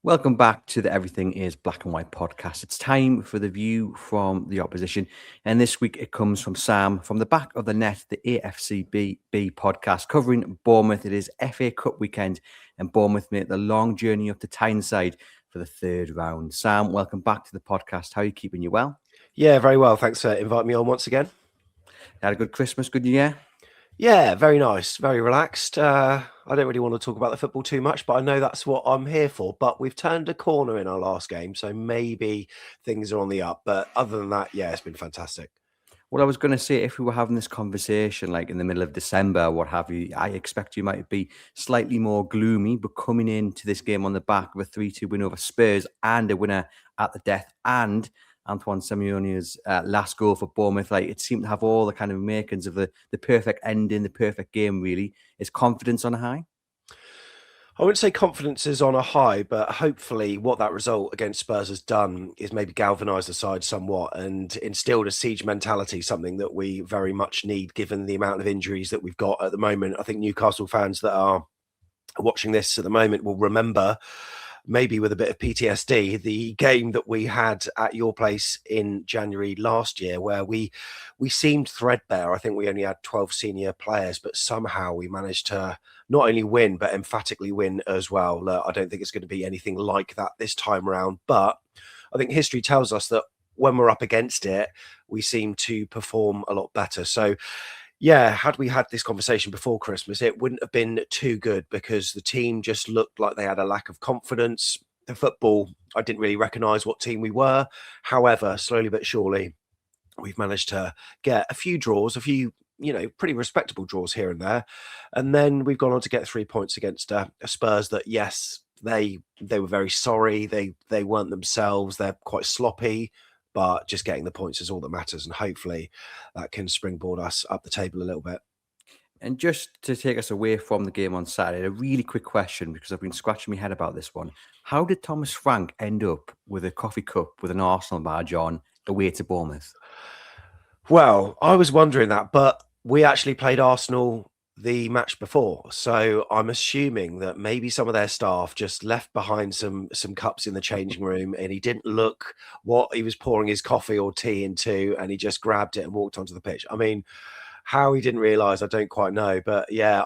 Welcome back to the Everything is Black and White podcast. It's time for the view from the opposition. And this week it comes from Sam from the back of the net, the AFCB podcast covering Bournemouth. It is FA Cup weekend and Bournemouth made the long journey up to Tyneside for the third round. Sam, welcome back to the podcast. How are you keeping? You well? Yeah, very well. Thanks for inviting me on once again. You had a good Christmas, good year? Yeah, very nice, very relaxed. I don't really want to talk about the football too much, but I know that's what I'm here for. But we've turned a corner in our last game, so maybe things are on the up. But other than that, yeah, it's been fantastic. Well, I was going to say, if we were having this conversation like in the middle of December, what have you, I expect you might be slightly more gloomy, but coming into this game on the back of a 3-2 win over Spurs and a winner at the death and Antoine Semenyo's last goal for Bournemouth, like it seemed to have all the kind of makings of the perfect ending, the perfect game, really. Is confidence on a high? I wouldn't say confidence is on a high, but hopefully what that result against Spurs has done is maybe galvanised the side somewhat and instilled a siege mentality, something that we very much need given the amount of injuries that we've got at the moment. I think Newcastle fans that are watching this at the moment will remember, maybe with a bit of PTSD, the game that we had at your place in January last year, where we seemed threadbare. I think we only had 12 senior players, but somehow we managed to not only win, but emphatically win as well. I don't think it's going to be anything like that this time around, but I think history tells us that when we're up against it, we seem to perform a lot better. So yeah, had we had this conversation before Christmas, it wouldn't have been too good because the team just looked like they had a lack of confidence. The football, I didn't really recognise what team we were. However, slowly but surely, we've managed to get a few draws, a few, pretty respectable draws here and there. And then we've gone on to get 3 points against a Spurs that, yes, they were very sorry. They weren't themselves. They're quite sloppy. But just getting the points is all that matters. And hopefully that can springboard us up the table a little bit. And just to take us away from the game on Saturday, a really quick question because I've been scratching my head about this one. How did Thomas Frank end up with a coffee cup with an Arsenal badge on away to Bournemouth? Well, I was wondering that, but we actually played Arsenal the match before. So I'm assuming that maybe some of their staff just left behind some cups in the changing room and he didn't look what he was pouring his coffee or tea into and he just grabbed it and walked onto the pitch. I mean, how he didn't realise, I don't quite know. But yeah,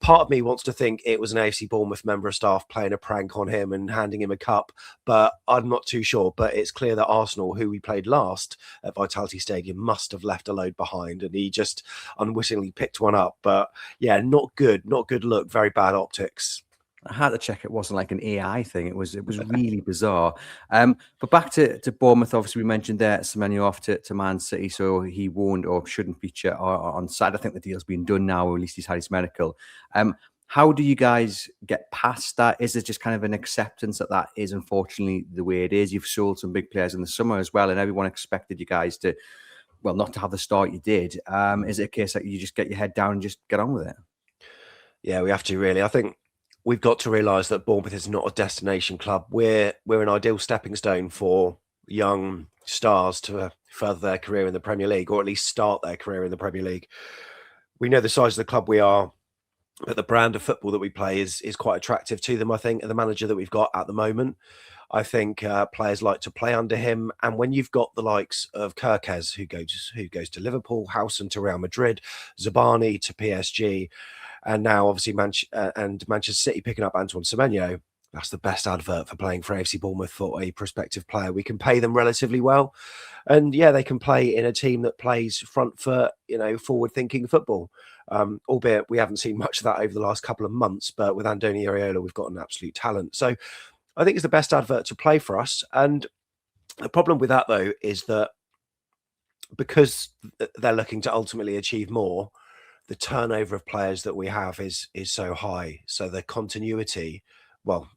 part of me wants to think it was an AFC Bournemouth member of staff playing a prank on him and handing him a cup, but I'm not too sure. But it's clear that Arsenal, who we played last at Vitality Stadium, must have left a load behind and he just unwittingly picked one up. But yeah, not good look, very bad optics. I had to check it wasn't like an AI thing. It was really bizarre. But back to Bournemouth, obviously we mentioned there Semenyo off to Man City, so he won't or shouldn't feature on Saturday. I think the deal's been done now, or at least he's had his medical. How do you guys get past that? Is it just kind of an acceptance that is unfortunately the way it is? You've sold some big players in the summer as well, and everyone expected you guys to, well, not to have the start you did. Is it a case that you just get your head down and just get on with it? Yeah, we have to really. I think we've got to realise that Bournemouth is not a destination club. We're an ideal stepping stone for young stars to further their career in the Premier League, or at least start their career in the Premier League. We know the size of the club we are, but the brand of football that we play is quite attractive to them, I think, and the manager that we've got at the moment. I think players like to play under him. And when you've got the likes of Kirkez, who goes to Liverpool, Howson to Real Madrid, Zabani to PSG, and now obviously Manchester City picking up Antoine Semenyo, that's the best advert for playing for AFC Bournemouth for a prospective player. We can pay them relatively well. And yeah, they can play in a team that plays front foot, forward-thinking football. Albeit we haven't seen much of that over the last couple of months, but with Andoni Iraola, we've got an absolute talent. So I think it's the best advert to play for us. And the problem with that, though, is that because they're looking to ultimately achieve more, the turnover of players that we have is so high. So the continuity, well,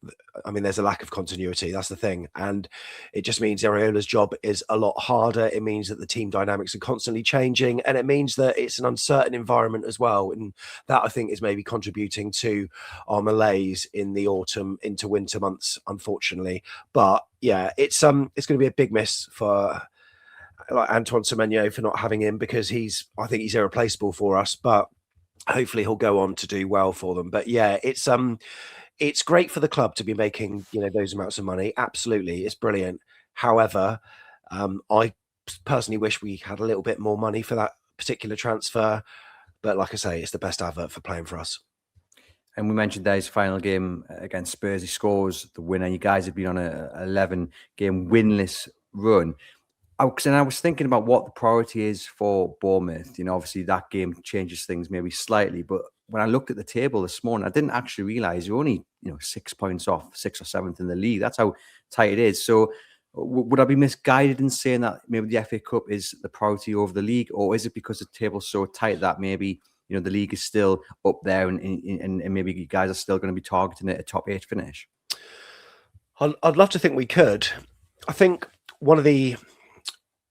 I mean, there's a lack of continuity. That's the thing. And it just means Areola's job is a lot harder. It means that the team dynamics are constantly changing. And it means that it's an uncertain environment as well. And that, I think, is maybe contributing to our malaise in the autumn into winter months, unfortunately. But yeah, it's going to be a big miss for like Antoine Semenyo for not having him because I think he's irreplaceable for us, but hopefully he'll go on to do well for them. But yeah, it's it's great for the club to be making, those amounts of money. Absolutely, it's brilliant. However, I personally wish we had a little bit more money for that particular transfer. But like I say, it's the best advert for playing for us. And we mentioned there's final game against Spurs. He scores the winner. You guys have been on a 11-game winless run. I was thinking about what the priority is for Bournemouth. Obviously that game changes things maybe slightly, but when I looked at the table this morning, I didn't actually realise you're only 6 points off, 6th or 7th in the league. That's how tight it is. So would I be misguided in saying that maybe the FA Cup is the priority over the league, or is it because the table's so tight that maybe the league is still up there and maybe you guys are still going to be targeting a top 8 finish? I'd love to think we could. I think one of the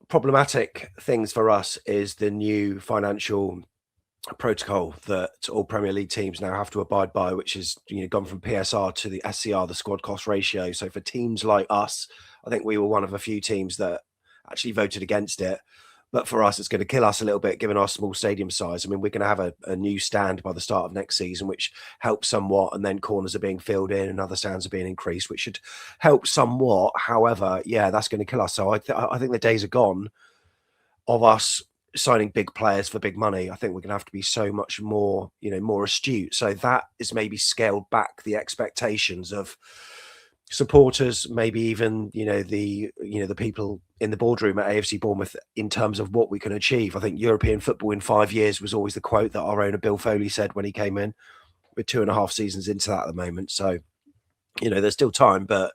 problematic things for us is the new financial protocol that all Premier League teams now have to abide by, which is gone from PSR to the SCR, the squad cost ratio. So for teams like us, I think we were one of a few teams that actually voted against it. But for us, it's going to kill us a little bit, given our small stadium size. I mean, we're going to have a new stand by the start of next season, which helps somewhat. And then corners are being filled in and other stands are being increased, which should help somewhat. However, yeah, that's going to kill us. So I think the days are gone of us signing big players for big money. I think we're going to have to be so much more, more astute. So that is maybe scaled back the expectations of supporters, maybe even the people in the boardroom at AFC Bournemouth in terms of what we can achieve. I think European football in 5 years was always the quote that our owner Bill Foley said when he came in. We're 2.5 seasons into that at the moment, so there's still time, but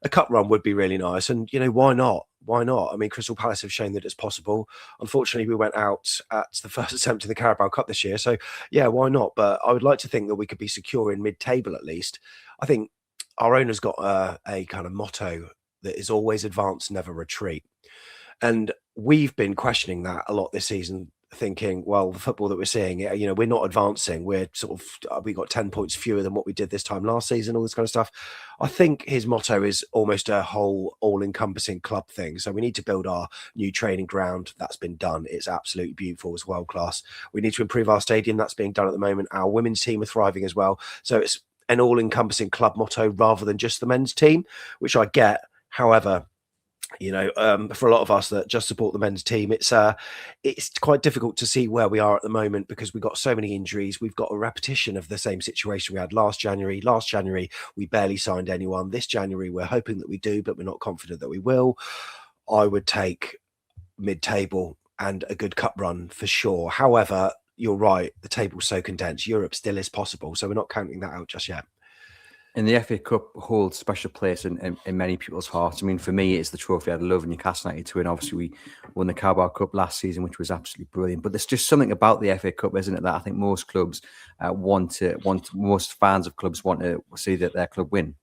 a cup run would be really nice. And why not? I mean, Crystal Palace have shown that it's possible. Unfortunately, we went out at the first attempt in the Carabao Cup this year, so yeah, why not? But I would like to think that we could be secure in mid-table at least. I think our owner's got a kind of motto that is always advance, never retreat. And we've been questioning that a lot this season, thinking, well, the football that we're seeing, we're not advancing. We're we got 10 points fewer than what we did this time last season, all this kind of stuff. I think his motto is almost a whole all-encompassing club thing. So we need to build our new training ground. That's been done. It's absolutely beautiful. It's world class. We need to improve our stadium. That's being done at the moment. Our women's team are thriving as well. So it's an all-encompassing club motto rather than just the men's team, which I get. However, for a lot of us that just support the men's team, it's quite difficult to see where we are at the moment because we've got so many injuries. We've got a repetition of the same situation we had last January. Last January, we barely signed anyone. This January, we're hoping that we do, but we're not confident that we will. I would take mid-table and a good cup run for sure. However, you're right, the table's so condensed. Europe still is possible, so we're not counting that out just yet. And the FA Cup holds a special place in many people's hearts. I mean, for me, it's the trophy I'd love Newcastle United to win. Obviously, we won the Carabao Cup last season, which was absolutely brilliant. But there's just something about the FA Cup, isn't it, that I think most clubs most fans of clubs want to see that their club win.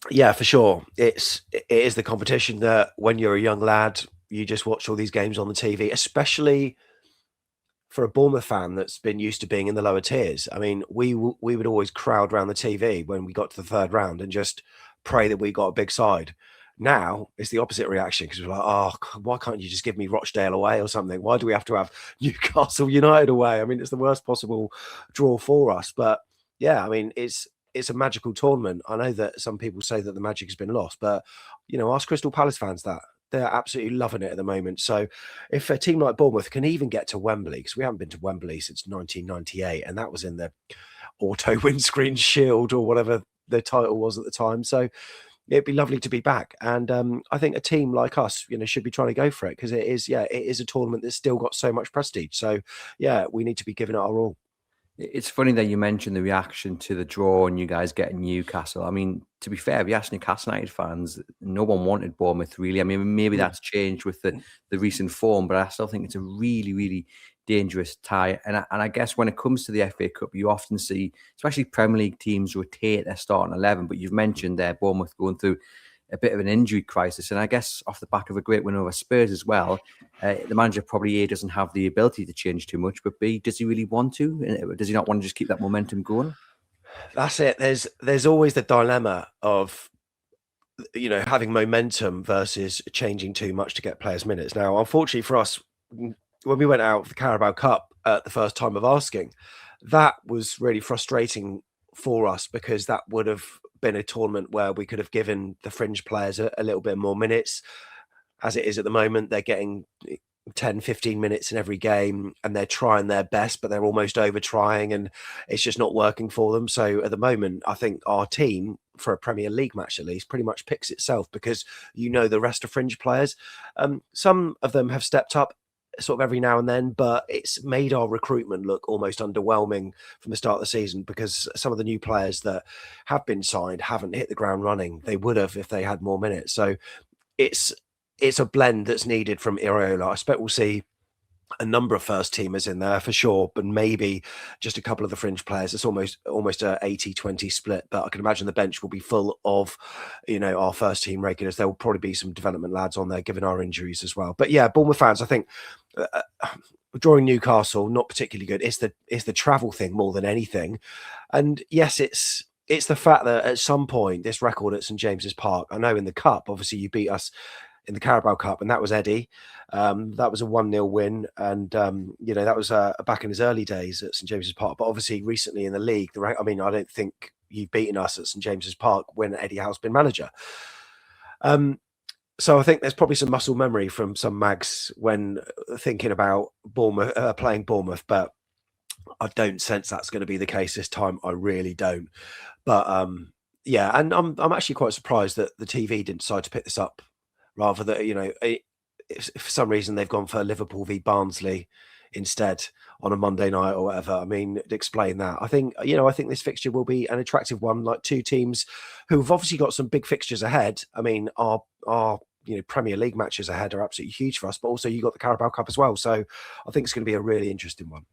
Yeah, for sure. It is the competition that when you're a young lad, you just watch all these games on the TV, especially for a Bournemouth fan that's been used to being in the lower tiers. I mean, we would always crowd around the TV when we got to the third round and just pray that we got a big side. Now it's the opposite reaction because we're like, oh, why can't you just give me Rochdale away or something? Why do we have to have Newcastle United away? I mean, it's the worst possible draw for us. But yeah, I mean, it's a magical tournament. I know that some people say that the magic has been lost, but ask Crystal Palace fans that. They're absolutely loving it at the moment. So if a team like Bournemouth can even get to Wembley, because we haven't been to Wembley since 1998, and that was in the Auto Windscreen Shield or whatever the title was at the time. So it'd be lovely to be back. And I think a team like us, should be trying to go for it because it is a tournament that's still got so much prestige. So yeah, we need to be giving it our all. It's funny that you mentioned the reaction to the draw and you guys getting Newcastle. I mean, to be fair, if you ask Newcastle United fans, no one wanted Bournemouth, really. I mean, maybe that's changed with the recent form, but I still think it's a really, really dangerous tie. And I guess when it comes to the FA Cup, you often see, especially Premier League teams, rotate their starting 11. But you've mentioned there Bournemouth going through a bit of an injury crisis. And I guess off the back of a great win over Spurs as well, the manager probably A, doesn't have the ability to change too much, but B, does he really want to? Does he not want to just keep that momentum going? That's it. There's always the dilemma of, having momentum versus changing too much to get players minutes. Now, unfortunately for us, when we went out for the Carabao Cup at the first time of asking, that was really frustrating for us, because that would have been a tournament where we could have given the fringe players a little bit more minutes. As it is at the moment, they're getting 10, 15 minutes in every game, and they're trying their best, but they're almost over trying, and it's just not working for them. So at the moment, I think our team, for a Premier League match at least, pretty much picks itself, because the rest of fringe players. Some of them have stepped up sort of every now and then, but it's made our recruitment look almost underwhelming from the start of the season, because some of the new players that have been signed haven't hit the ground running. They would have if they had more minutes. So it's a blend that's needed from Iraola. I expect we'll see a number of first teamers in there for sure, but maybe just a couple of the fringe players. It's almost a 80-20 split, but I can imagine the bench will be full of, our first team regulars. There will probably be some development lads on there, given our injuries as well. But yeah, Bournemouth fans, I think drawing Newcastle, not particularly good. It's the travel thing more than anything. And yes, it's the fact that at some point, this record at St James's Park, I know in the Cup, obviously you beat us in the Carabao Cup, and that was Eddie. That was a 1-0 win, and that was back in his early days at St James's Park. But obviously, recently in the league, I don't think you've beaten us at St James's Park when Eddie Howe's been manager. So I think there's probably some muscle memory from some mags when thinking about Bournemouth playing Bournemouth, but I don't sense that's going to be the case this time. I really don't. But yeah, and I'm actually quite surprised that the TV didn't decide to pick this up. Rather than, if for some reason they've gone for Liverpool v Barnsley instead on a Monday night or whatever. I mean, explain that. I think this fixture will be an attractive one, like two teams who've obviously got some big fixtures ahead. I mean, our Premier League matches ahead are absolutely huge for us, but also you got the Carabao Cup as well. So I think it's going to be a really interesting one.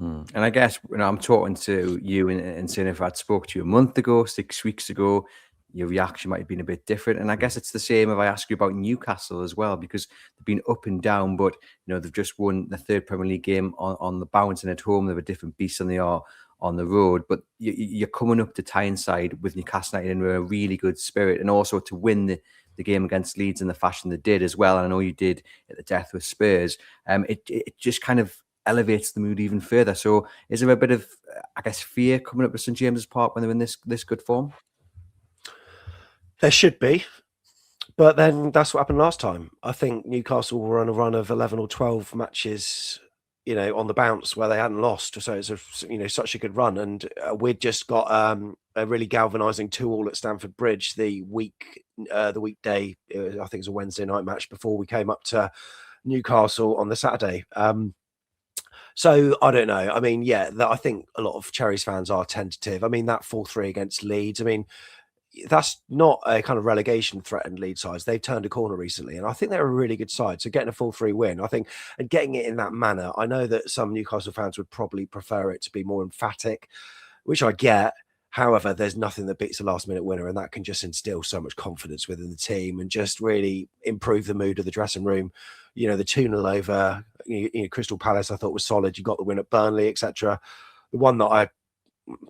And I guess I'm talking to you and saying, if I'd spoke to you a month ago, 6 weeks ago, your reaction might have been a bit different. And I guess it's the same if I ask you about Newcastle as well, because they've been up and down, but they've just won the third Premier League game on the bounce, and at home they're a different beast than they are on the road. But you're coming up to Tyneside with Newcastle United in a really good spirit, and also to win the game against Leeds in the fashion they did as well. And I know you did at the death with Spurs. It just kind of elevates the mood even further. So is there a bit of, I guess, fear coming up to St James's Park when they're in this good form? There should be, but then that's what happened last time. I think Newcastle were on a run of 11 or 12 matches, on the bounce where they hadn't lost. So it's such a good run, and we'd just got a really galvanising 2-2 at Stamford Bridge the weekday. I think it was a Wednesday night match before we came up to Newcastle on the Saturday. So I don't know. I mean, yeah, I think a lot of Cherries fans are tentative. I mean, that 4-3 against Leeds, I mean, that's not a kind of relegation threatened Leeds sides. They've turned a corner recently, and I think they're a really good side. So getting a 4-3 win, I think, and getting it in that manner, I know that some Newcastle fans would probably prefer it to be more emphatic, which I get. However, there's nothing that beats a last-minute winner, and that can just instill so much confidence within the team and just really improve the mood of the dressing room. The 2-0 over Crystal Palace, I thought was solid. You got the win at Burnley, etc. The one that I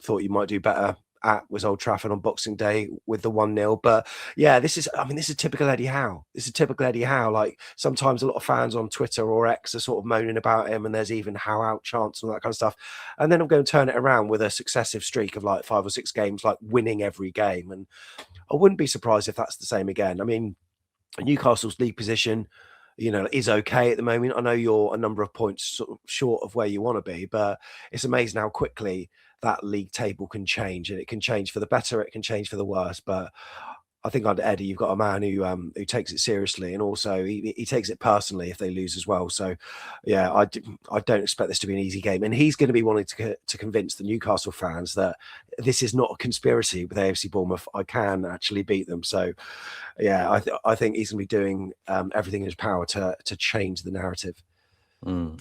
thought you might do better at was Old Trafford on Boxing Day with the 1-0. But yeah, this is typical Eddie Howe. This is typical Eddie Howe. Like, sometimes a lot of fans on Twitter or X are sort of moaning about him, and there's even Howe out chants and all that kind of stuff. And then I'm going to turn it around with a successive streak of like 5 or 6 games, like winning every game. And I wouldn't be surprised if that's the same again. I mean, Newcastle's league position, is okay at the moment. I know you're a number of points sort of short of where you want to be, but it's amazing how quickly that league table can change, and it can change for the better, it can change for the worse. But I think under Eddie, you've got a man who takes it seriously, and also he takes it personally if they lose as well. So yeah, I don't expect this to be an easy game, and he's going to be wanting to convince the Newcastle fans that this is not a conspiracy with AFC Bournemouth. I can actually beat them. So yeah, I think he's going to be doing everything in his power to change the narrative.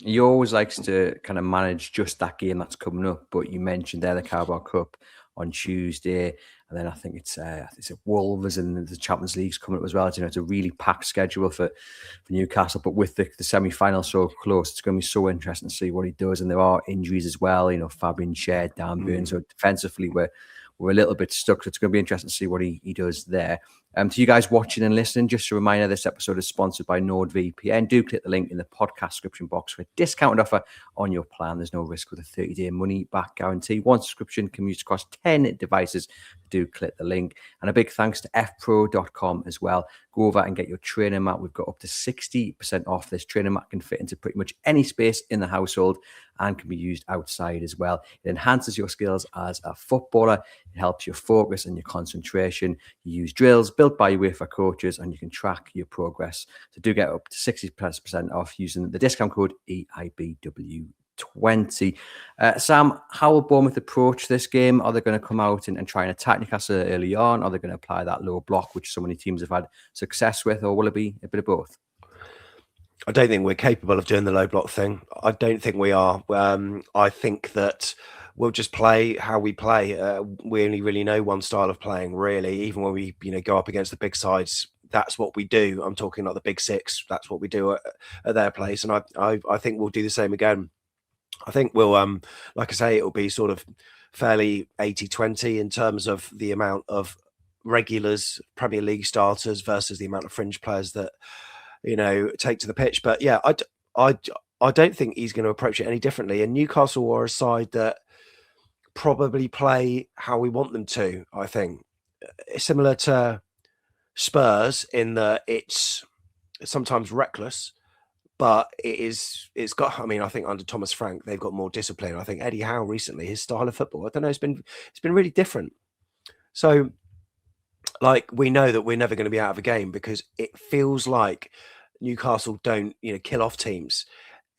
He always likes to kind of manage just that game that's coming up. But you mentioned there the Carabao Cup on Tuesday, and then I think it's Wolves, and the Champions League's coming up as well. It's a really packed schedule for Newcastle, but with the semi-final so close, it's going to be so interesting to see what he does. And there are injuries as well. Fabian Schär, Dan Burn. So defensively, we're a little bit stuck. So it's going to be interesting to see what he does there. To you guys watching and listening, just a reminder, this episode is sponsored by NordVPN. Do click the link in the podcast description box for a discounted offer on your plan. There's no risk with a 30-day money-back guarantee. One subscription can be used across 10 devices. Do click the link. And a big thanks to fpro.com as well. Go over and get your training mat. We've got up to 60% off. This training mat can fit into pretty much any space in the household and can be used outside as well. It enhances your skills as a footballer. It helps your focus and your concentration. You use drills built by UEFA coaches, and you can track your progress. So do get up to 60% off using the discount code EIBW20. Sam, how will Bournemouth approach this game? Are they going to come out and try and attack Newcastle early on? Are they going to apply that low block, which so many teams have had success with, or will it be a bit of both? I don't think we're capable of doing the low block thing. I don't think we are. I think that we'll just play how we play. We only really know one style of playing, really. Even when we, go up against the big sides, that's what we do. I'm talking like the big six. That's what we do at their place, and I think we'll do the same again. I think we'll, like I say, it'll be sort of fairly 80-20 in terms of the amount of regulars, Premier League starters versus the amount of fringe players that take to the pitch. But yeah, I don't think he's going to approach it any differently. And Newcastle are a side that probably play how we want them to. I think it's similar to Spurs in that it's sometimes reckless, but it's got. I mean, I think under Thomas Frank they've got more discipline. I think Eddie Howe recently, his style of football, I don't know, it's been really different. So, like, we know that we're never going to be out of a game because it feels like Newcastle don't, kill off teams.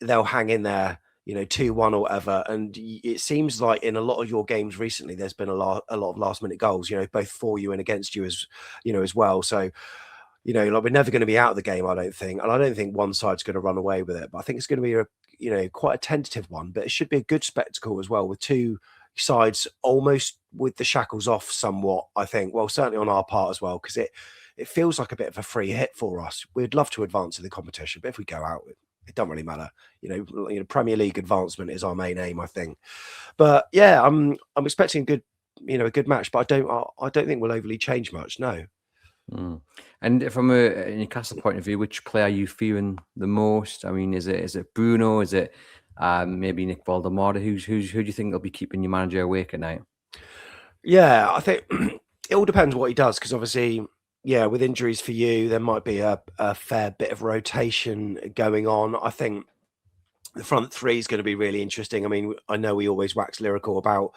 They'll hang in there, 2-1 or whatever. And it seems like in a lot of your games recently, there's been a lot of last minute goals, both for you and against you as well. So, like, we're never going to be out of the game, I don't think. And I don't think one side's going to run away with it. But I think it's going to be quite a tentative one. But it should be a good spectacle as well, with two sides almost with the shackles off somewhat, I think. Well, certainly on our part as well, because it feels like a bit of a free hit for us. We'd love to advance in the competition, but if we go out, it don't really matter. Premier League advancement is our main aim, I think. But yeah, I'm expecting a good match, but I don't think we'll overly change much. No. And from a Newcastle point of view, which player are you fearing the most? I mean, is it Bruno? Is it maybe Nick Valdemar? Who do you think will be keeping your manager awake at night? Yeah, I think it all depends what he does, because obviously, with injuries for you, there might be a fair bit of rotation going on. I think the front three is going to be really interesting. I mean, I know we always wax lyrical about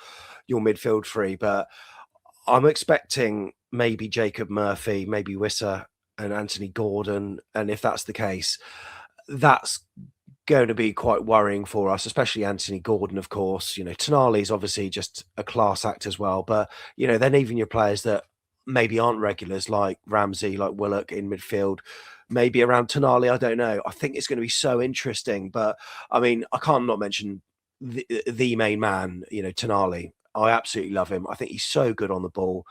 your midfield three, but I'm expecting maybe Jacob Murphy, maybe Wissa and Anthony Gordon. And if that's the case, that's going to be quite worrying for us, especially Anthony Gordon, of course. Tonali's obviously just a class act as well. But, then even your players that maybe aren't regulars, like Ramsey, like Willock in midfield, maybe around Tonali, I don't know. I think it's going to be so interesting. But, I mean, I can't not mention the main man, Tonali. I absolutely love him. I think he's so good on the ball.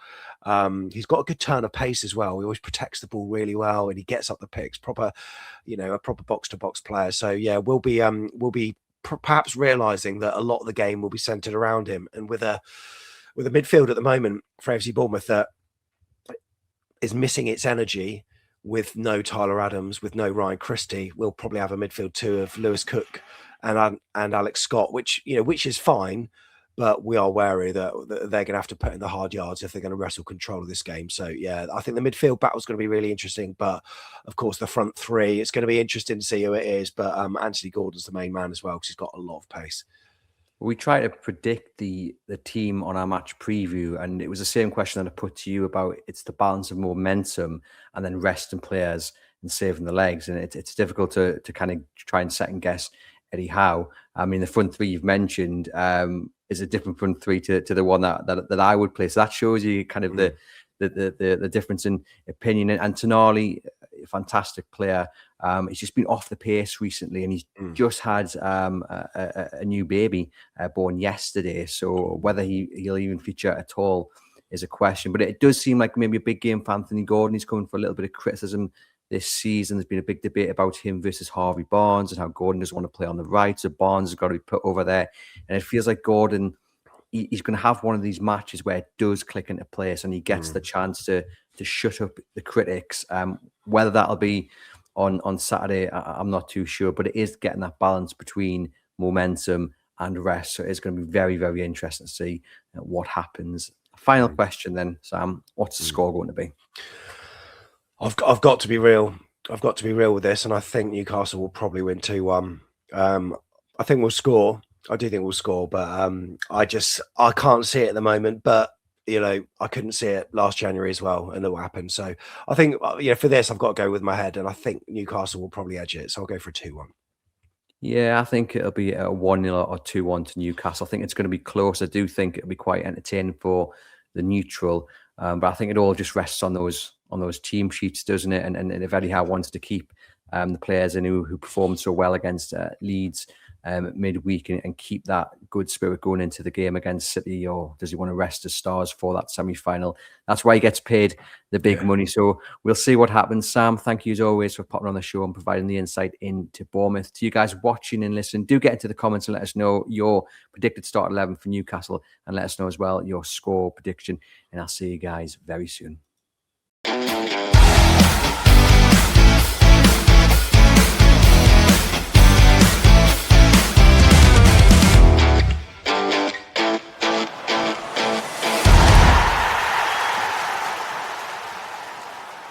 He's got a good turn of pace as well. He always protects the ball really well, and he gets up the picks. Proper, a proper box to box player. So yeah, we'll be perhaps realizing that a lot of the game will be centered around him. And with a midfield at the moment for AFC Bournemouth that is missing its energy, with no Tyler Adams, with no Ryan Christie, we'll probably have a midfield two of Lewis Cook and Alex Scott, which is fine. But we are wary that they're going to have to put in the hard yards if they're going to wrestle control of this game. So, yeah, I think the midfield battle is going to be really interesting. But, of course, the front three, it's going to be interesting to see who it is. But Anthony Gordon's the main man as well, because he's got a lot of pace. We try to predict the team on our match preview, and it was the same question that I put to you about it's the balance of momentum and then resting players and saving the legs. And it's difficult to kind of try and second guess Eddie Howe. I mean, the front three you've mentioned is a different front three to the one that I would play. So that shows you kind of the difference in opinion. And Tonali, a fantastic player. He's just been off the pace recently, and he's just had a new baby born yesterday. So whether he'll even feature at all is a question. But it does seem like maybe a big game for Anthony Gordon. He's coming for a little bit of criticism this season. There's been a big debate about him versus Harvey Barnes and how Gordon doesn't want to play on the right. So Barnes has got to be put over there. And it feels like Gordon, he's going to have one of these matches where it does click into place and he gets the chance to to shut up the critics. Whether that'll be on Saturday, I'm not too sure, but it is getting that balance between momentum and rest. So it's going to be very, very interesting to see what happens. Final question then, Sam. What's the score going to be? I've got to be real. I've got to be real with this, and I think Newcastle will probably win 2-1. I think we'll score. I do think we'll score, but I can't see it at the moment. But I couldn't see it last January as well, and look what happened. So I think for this, I've got to go with my head, and I think Newcastle will probably edge it. So I'll go for a 2-1. Yeah, I think it'll be a 1-0 or 2-1 to Newcastle. I think it's going to be close. I do think it'll be quite entertaining for the neutral, but I think it all just rests on those team sheets, doesn't it? And if Eddie Howe wants to keep the players in who performed so well against Leeds midweek and keep that good spirit going into the game against City, or does he want to rest his stars for that semi-final? That's why he gets paid the big money. So we'll see what happens. Sam, thank you as always for popping on the show and providing the insight into Bournemouth. To you guys watching and listening, do get into the comments and let us know your predicted start 11 for Newcastle, and let us know as well your score prediction, and I'll see you guys very soon.